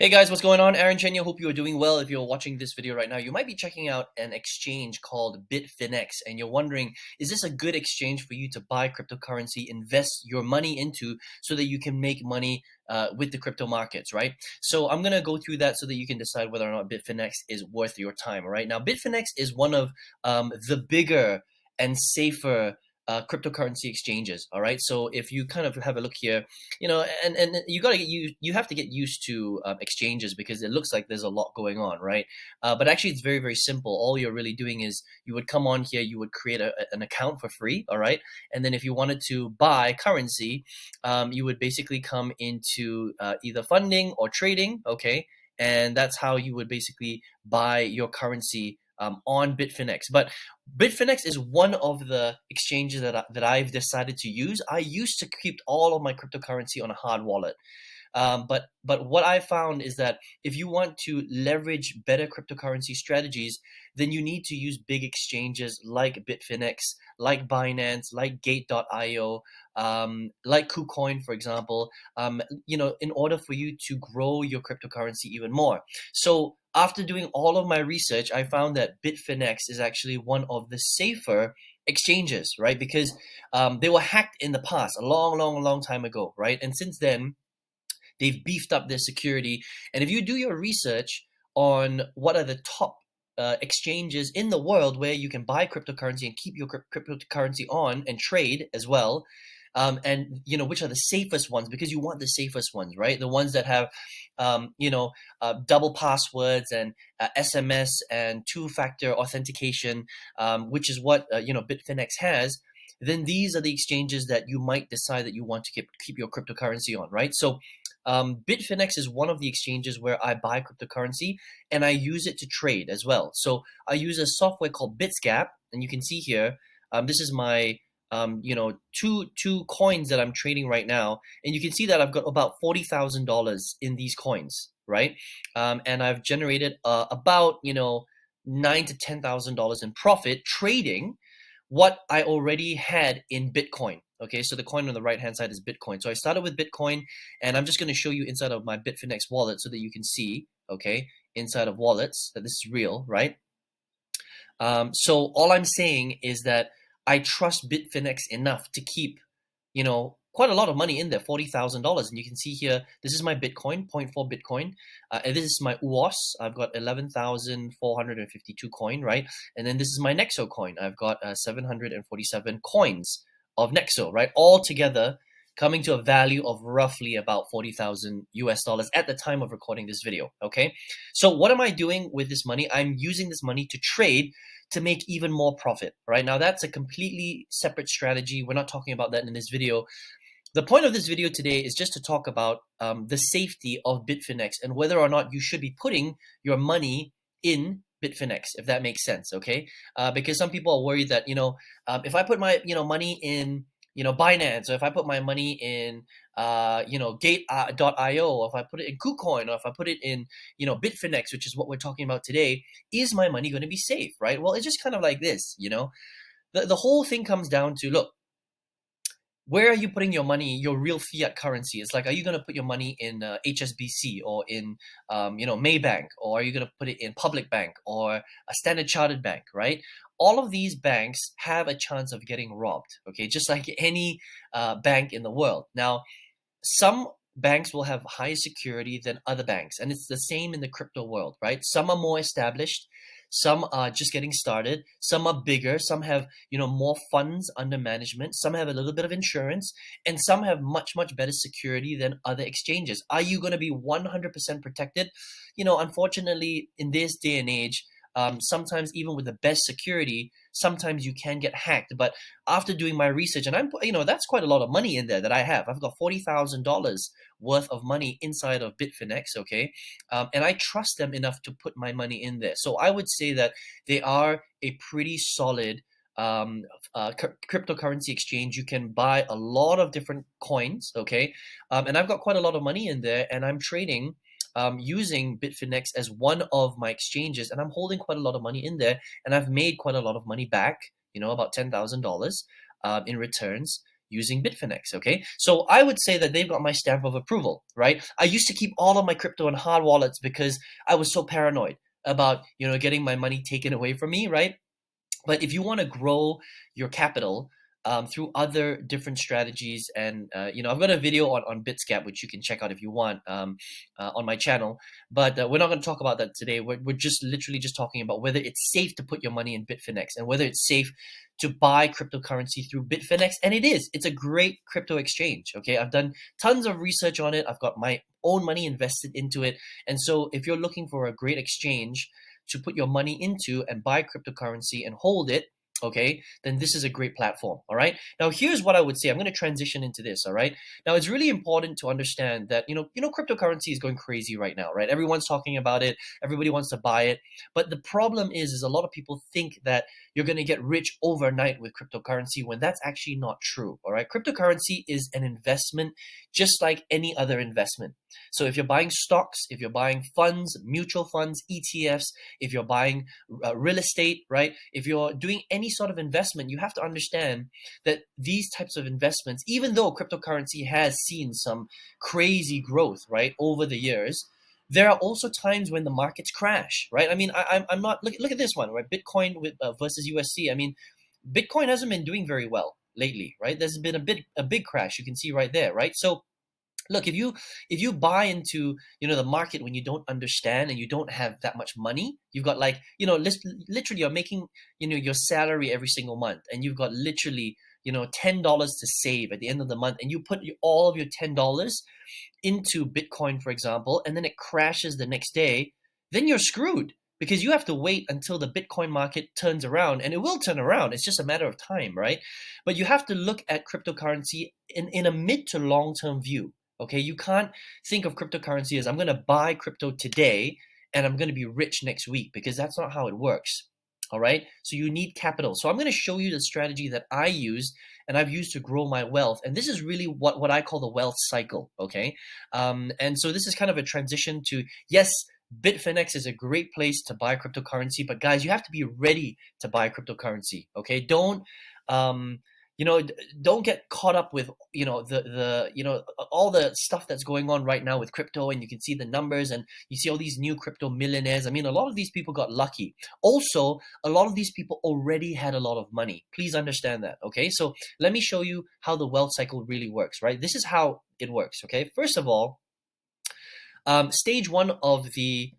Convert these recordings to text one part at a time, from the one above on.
Hey guys, what's going on? Aaron Chenyo, hope you are doing well. If you're watching this video right now, you might be checking out an exchange called Bitfinex, and you're wondering, is this a good exchange for you to buy cryptocurrency, invest your money into so that you can make money with the crypto markets, right? So I'm going to go through that so that you can decide whether or not Bitfinex is worth your time, all right? Now, Bitfinex is one of the bigger and safer cryptocurrency exchanges. All right. So if you kind of have a look here, and you got to you have to get used to exchanges because it looks like there's a lot going on, right? But actually, it's very simple. All you're really doing is you would come on here, you would create an account for free, all right, and then if you wanted to buy currency, you would basically come into either funding or trading, okay, and that's how you would basically buy your currency on Bitfinex. But Bitfinex is one of the exchanges that I've decided to use. I used to keep all of my cryptocurrency on a hard wallet. But what I found is that if you want to leverage better cryptocurrency strategies, then you need to use big exchanges like Bitfinex, like Binance, like Gate.io, like KuCoin, for example, in order for you to grow your cryptocurrency even more. So after doing all of my research, I found that Bitfinex is actually one of the safer exchanges, right? Because they were hacked in the past, a long time ago, right? And since then, they've beefed up their security. And if you do your research on what are the top exchanges in the world where you can buy cryptocurrency and keep your cryptocurrency on and trade as well, and which are the safest ones, because you want the safest ones, right? The ones that have double passwords and SMS and two-factor authentication, which is what Bitfinex has. Then these are the exchanges that you might decide that you want to keep your cryptocurrency on, right? So Bitfinex is one of the exchanges where I buy cryptocurrency and I use it to trade as well. So I use a software called Bitsgap, and you can see here, this is my two coins that I'm trading right now, and you can see that I've got about $40,000 in these coins, right? And I've generated about $9,000 to $10,000 in profit trading what I already had in Bitcoin. Okay, so the coin on the right hand side is Bitcoin. So I started with Bitcoin, and I'm just going to show you inside of my Bitfinex wallet so that you can see, okay, inside of wallets that this is real, right? So all I'm saying is that I trust Bitfinex enough to keep, quite a lot of money in there, $40,000. And you can see here, this is my Bitcoin, zero point 0.4 Bitcoin. And this is my UOS. I've got 11,452 coin, right? And then this is my Nexo coin. I've got 747 coins of Nexo, right? All together coming to a value of roughly about 40,000 US dollars at the time of recording this video, okay? So what am I doing with this money? I'm using this money to trade to make even more profit, right? Now that's a completely separate strategy. We're not talking about that in this video. The point of this video today is just to talk about the safety of Bitfinex and whether or not you should be putting your money in Bitfinex, if that makes sense, okay? Because some people are worried that, if I put my, money in, Binance, or if I put my money in, Gate.io, or if I put it in KuCoin, or if I put it in, Bitfinex, which is what we're talking about today, is my money going to be safe, right? Well, it's just kind of like this, the whole thing comes down to, look, where are you putting your money, your real fiat currency? It's like, are you going to put your money in HSBC or in, Maybank, or are you going to put it in Public Bank or a Standard Chartered Bank, right? All of these banks have a chance of getting robbed, okay? Just like any bank in the world. Now, some banks will have higher security than other banks, and it's the same in the crypto world, right? Some are more established, some are just getting started, some are bigger, some have more funds under management, some have a little bit of insurance, and some have much better security than other exchanges. Are you going to be 100% protected? Unfortunately, in this day and age, sometimes even with the best security, sometimes you can get hacked. But after doing my research, and that's quite a lot of money in there that I have. I've got $40,000 worth of money inside of Bitfinex, okay? And I trust them enough to put my money in there. So I would say that they are a pretty solid cryptocurrency exchange. You can buy a lot of different coins, okay? And I've got quite a lot of money in there, and I'm trading using Bitfinex as one of my exchanges, and I'm holding quite a lot of money in there, and I've made quite a lot of money back, about $10,000 in returns, using Bitfinex. Okay, so I would say that they've got my stamp of approval, right? I used to keep all of my crypto in hard wallets because I was so paranoid about getting my money taken away from me, right? But if you want to grow your capital through other different strategies, and I've got a video on Bitscap which you can check out if you want on my channel. But we're not going to talk about that today. We're just literally just talking about whether it's safe to put your money in Bitfinex and whether it's safe to buy cryptocurrency through Bitfinex. And it is. It's a great crypto exchange. Okay, I've done tons of research on it. I've got my own money invested into it. And so if you're looking for a great exchange to put your money into and buy cryptocurrency and hold it, okay, then this is a great platform. All right. Now, here's what I would say. I'm going to transition into this. All right. Now, it's really important to understand that cryptocurrency is going crazy right now, right? Everyone's talking about it. Everybody wants to buy it. But the problem is a lot of people think that you're going to get rich overnight with cryptocurrency when that's actually not true. All right. Cryptocurrency is an investment just like any other investment. So if you're buying stocks, if you're buying funds, mutual funds, ETFs, if you're buying real estate, right? If you're doing any sort of investment, you have to understand that these types of investments, even though cryptocurrency has seen some crazy growth, right, over the years, there are also times when the markets crash, right? I mean, I'm not, look at this one, right? Bitcoin versus USD. I mean, Bitcoin hasn't been doing very well lately, right? There's been a big crash. You can see right there, right? So look, if you buy into the market when you don't understand and you don't have that much money, you've got like literally you're making your salary every single month, and you've got literally $10 to save at the end of the month, and you put all of your $10 into Bitcoin, for example, and then it crashes the next day, then you're screwed because you have to wait until the Bitcoin market turns around, and it will turn around. It's just a matter of time, right? But you have to look at cryptocurrency in a mid to long term view. Okay, you can't think of cryptocurrency as I'm going to buy crypto today and I'm going to be rich next week, because that's not how it works. All right, so you need capital. So I'm going to show you the strategy that I use and I've used to grow my wealth. And this is really what I call the wealth cycle. Okay, and so this is kind of a transition to, yes, Bitfinex is a great place to buy cryptocurrency, but guys, you have to be ready to buy cryptocurrency. Okay, um, don't get caught up with all the stuff that's going on right now with crypto, and you can see the numbers and you see all these new crypto millionaires. I mean, a lot of these people got lucky. Also, a lot of these people already had a lot of money. Please understand that. Okay, so let me show you how the wealth cycle really works. Right, this is how it works. Okay, first of all, stage one of the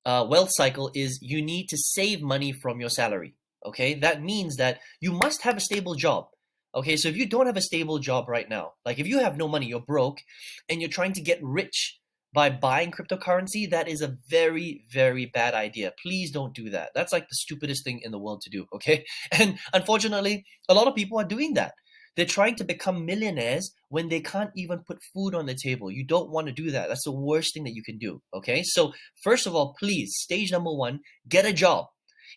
wealth cycle is you need to save money from your salary. Okay, that means that you must have a stable job. Okay, so if you don't have a stable job right now, like if you have no money, you're broke, and you're trying to get rich by buying cryptocurrency, that is a very, very bad idea. Please don't do that. That's like the stupidest thing in the world to do, okay? And unfortunately, a lot of people are doing that. They're trying to become millionaires when they can't even put food on the table. You don't want to do that. That's the worst thing that you can do, okay? So first of all, please, stage number one, get a job.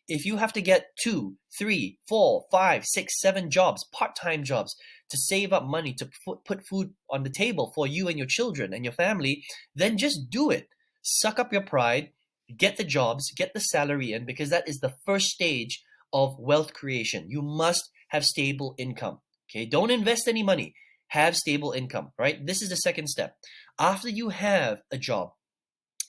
If you have to get 2, 3, 4, 5, 6, 7 jobs, part-time jobs, to save up money to put food on the table for you and your children and your family, then just do it. Suck up your pride, get the jobs, get the salary in, because that is the first stage of wealth creation. You must have stable income. Okay, don't invest any money. Have stable income, right? This is the second step. After you have a job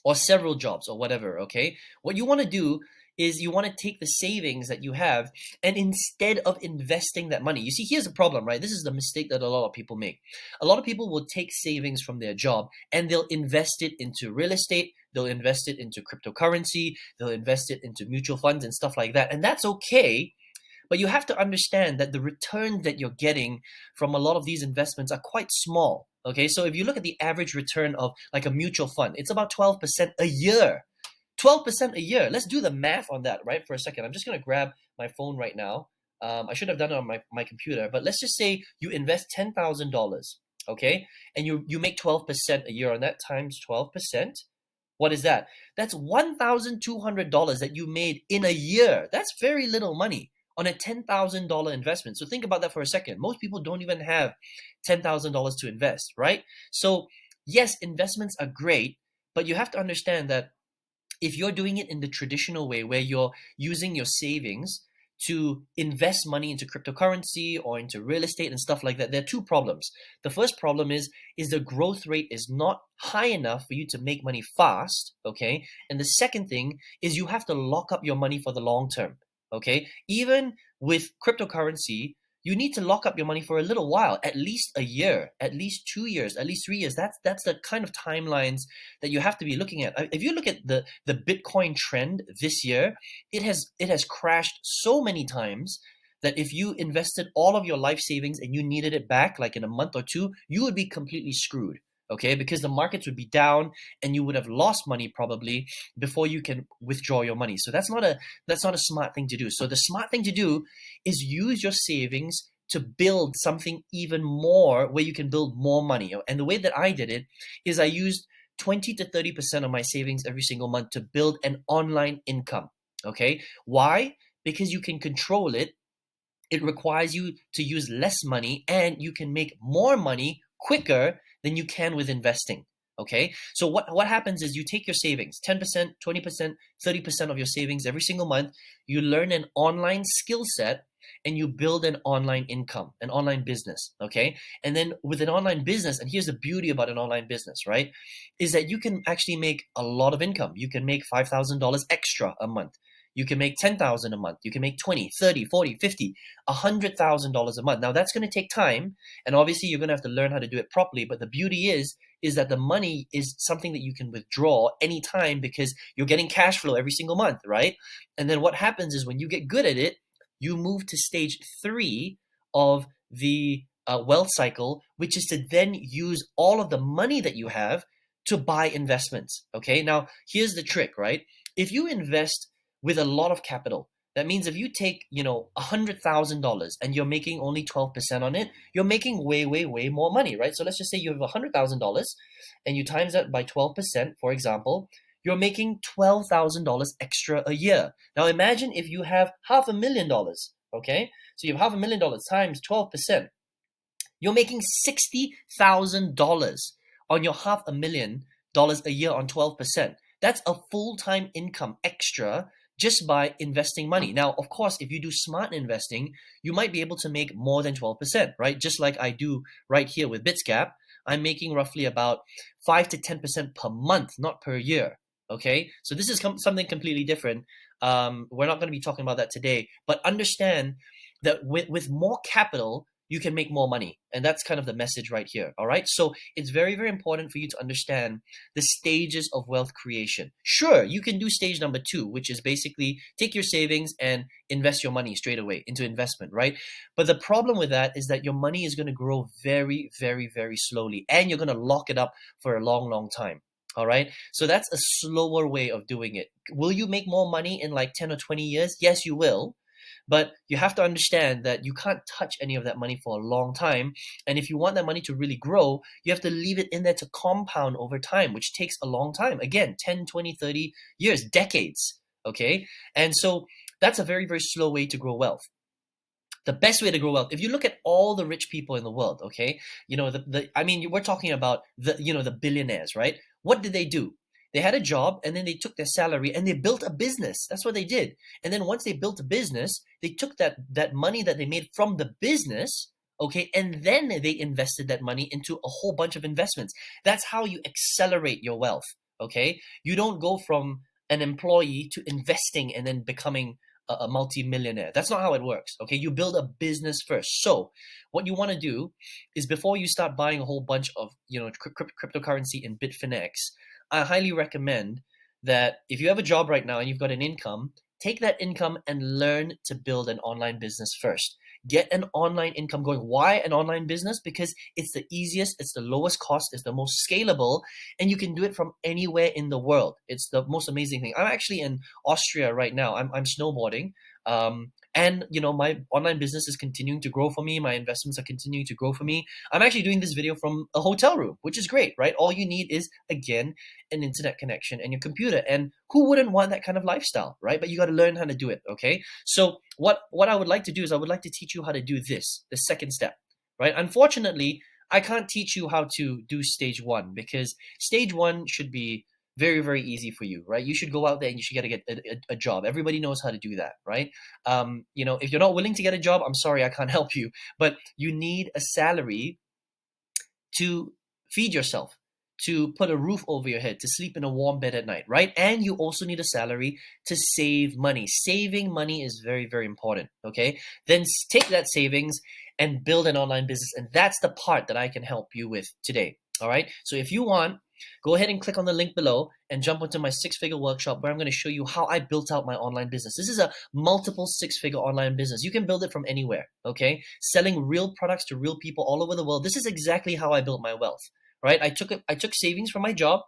or several jobs or whatever, okay, what you want to do is you want to take the savings that you have, and instead of investing that money, you see, here's the problem, right? This is the mistake that a lot of people make. A lot of people will take savings from their job and they'll invest it into real estate, they'll invest it into cryptocurrency, they'll invest it into mutual funds and stuff like that. And that's okay. But you have to understand that the returns that you're getting from a lot of these investments are quite small. Okay, so if you look at the average return of like a mutual fund, it's about 12% a year. 12% a year. Let's do the math on that, right? For a second. I'm just going to grab my phone right now. I should have done it on my computer, but let's just say you invest $10,000, okay? And you make 12% a year on that times 12%. What is that? That's $1,200 that you made in a year. That's very little money on a $10,000 investment. So think about that for a second. Most people don't even have $10,000 to invest, right? So yes, investments are great, but you have to understand that if you're doing it in the traditional way where you're using your savings to invest money into cryptocurrency or into real estate and stuff like that, there are two problems. The first problem is the growth rate is not high enough for you to make money fast, okay? And the second thing is you have to lock up your money for the long term, okay? Even with cryptocurrency, you need to lock up your money for a little while, at least a year, at least 2 years, at least 3 years. That's the kind of timelines that you have to be looking at. If you look at the Bitcoin trend this year, it has crashed so many times that if you invested all of your life savings and you needed it back like in a month or two, you would be completely screwed. Okay, because the markets would be down and you would have lost money probably before you can withdraw your money. So that's not a smart thing to do. So the smart thing to do is use your savings to build something even more where you can build more money. And the way that I did it is I used 20 to 30% of my savings every single month to build an online income. Okay, why? Because you can control it. It requires you to use less money and you can make more money quicker than you can with investing. Okay, so what happens is you take your savings, 10%, 20%, 30% of your savings every single month, you learn an online skill set and you build an online income, an online business. Okay, and then with an online business, and here's the beauty about an online business, right, is that you can actually make a lot of income. You can make $5,000 extra a month. You can make 10,000 a month. You can make 20, 30, 40, 50, $100,000 a month. Now that's going to take time, and obviously you're going to have to learn how to do it properly. But the beauty is that the money is something that you can withdraw anytime because you're getting cash flow every single month, right? And then what happens is when you get good at it, you move to stage 3 of the wealth cycle, which is to then use all of the money that you have to buy investments. Okay, now here's the trick, right? If you invest with a lot of capital, that means if you take, $100,000 and you're making only 12% on it, you're making way, way, way more money, right? So let's just say you have $100,000 and you times that by 12%, for example, you're making $12,000 extra a year. Now imagine if you have $500,000, okay? So you have $500,000 times 12%. You're making $60,000 on your $500,000 a year on 12%. That's a full-time income extra just by investing money. Now, of course, if you do smart investing, you might be able to make more than 12%, right? Just like I do right here with Bitscap, I'm making roughly about 5 to 10% per month, not per year. Okay, so this is something completely different. We're not going to be talking about that today, but understand that with more capital, you can make more money. And that's kind of the message right here. All right. So it's very, very important for you to understand the stages of wealth creation. Sure, you can do stage number 2, which is basically take your savings and invest your money straight away into investment, right? But the problem with that is that your money is going to grow very, very, very slowly, and you're going to lock it up for a long, long time. All right. So that's a slower way of doing it. Will you make more money in like 10 or 20 years? Yes, you will. But you have to understand that you can't touch any of that money for a long time. And if you want that money to really grow, you have to leave it in there to compound over time, which takes a long time. Again, 10, 20, 30 years, decades. Okay. And so that's a very, very slow way to grow wealth. The best way to grow wealth, if you look at all the rich people in the world, okay, we're talking about the billionaires, right? What did they do? They had a job and then they took their salary and they built a business. That's what they did. And then once they built a business, they took that money that they made from the business, okay, and then they invested that money into a whole bunch of investments. That's how you accelerate your wealth, okay? You don't go from an employee to investing and then becoming a multi-millionaire. That's not how it works, okay? You build a business first. So what you want to do is before you start buying a whole bunch of, cryptocurrency in Bitfinex, I highly recommend that if you have a job right now and you've got an income, take that income and learn to build an online business first. Get an online income going. Why an online business? Because it's the easiest, it's the lowest cost, it's the most scalable, and you can do it from anywhere in the world. It's the most amazing thing. I'm actually in Austria right now. I'm snowboarding. And my online business is continuing to grow for me. My investments are continuing to grow for me. I'm actually doing this video from a hotel room, which is great, right? All you need is, again, an internet connection and your computer. And who wouldn't want that kind of lifestyle, right? But you got to learn how to do it, okay? So what I would like to do is I would like to teach you how to do this, the second step, right? Unfortunately, I can't teach you how to do stage 1 because stage 1 should be very, very easy for you, right? You should go out there and you should get a job. Everybody knows how to do that, right? If you're not willing to get a job, I'm sorry, I can't help you, but you need a salary to feed yourself, to put a roof over your head, to sleep in a warm bed at night, right? And you also need a salary to save money. Saving money is very, very important, okay? Then take that savings and build an online business. And that's the part that I can help you with today, all right? So if you want, go ahead and click on the link below and jump into my 6-figure workshop where I'm going to show you how I built out my online business. This is a multiple 6-figure online business. You can build it from anywhere, okay? Selling real products to real people all over the world. This is exactly how I built my wealth, right? I took savings from my job.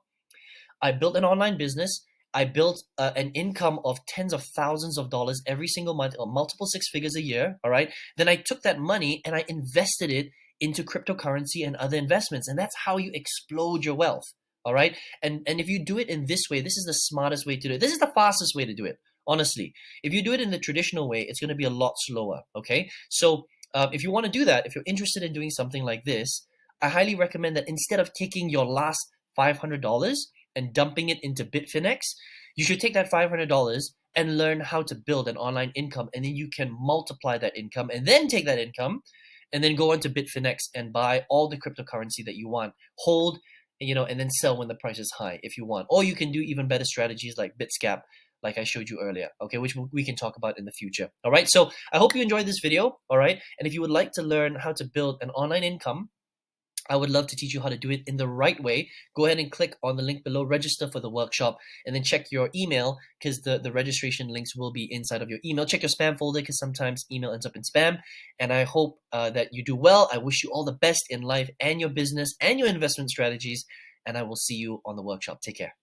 I built an online business. I built an income of tens of thousands of dollars every single month, or multiple 6 figures a year, all right? Then I took that money and I invested it into cryptocurrency and other investments. And that's how you explode your wealth. All right. And if you do it in this way, this is the smartest way to do it. This is the fastest way to do it. Honestly, if you do it in the traditional way, it's going to be a lot slower. Okay. So if you want to do that, if you're interested in doing something like this, I highly recommend that instead of taking your last $500 and dumping it into Bitfinex, you should take that $500 and learn how to build an online income. And then you can multiply that income and then take that income and then go onto Bitfinex and buy all the cryptocurrency that you want. Hold, and then sell when the price is high if you want. Or you can do even better strategies like Bitscap, like I showed you earlier, okay, which we can talk about in the future. All right, so I hope you enjoyed this video, all right? And if you would like to learn how to build an online income, I would love to teach you how to do it in the right way. Go ahead and click on the link below, register for the workshop, and then check your email because the registration links will be inside of your email. Check your spam folder because sometimes email ends up in spam. And I hope that you do well. I wish you all the best in life and your business and your investment strategies. And I will see you on the workshop. Take care.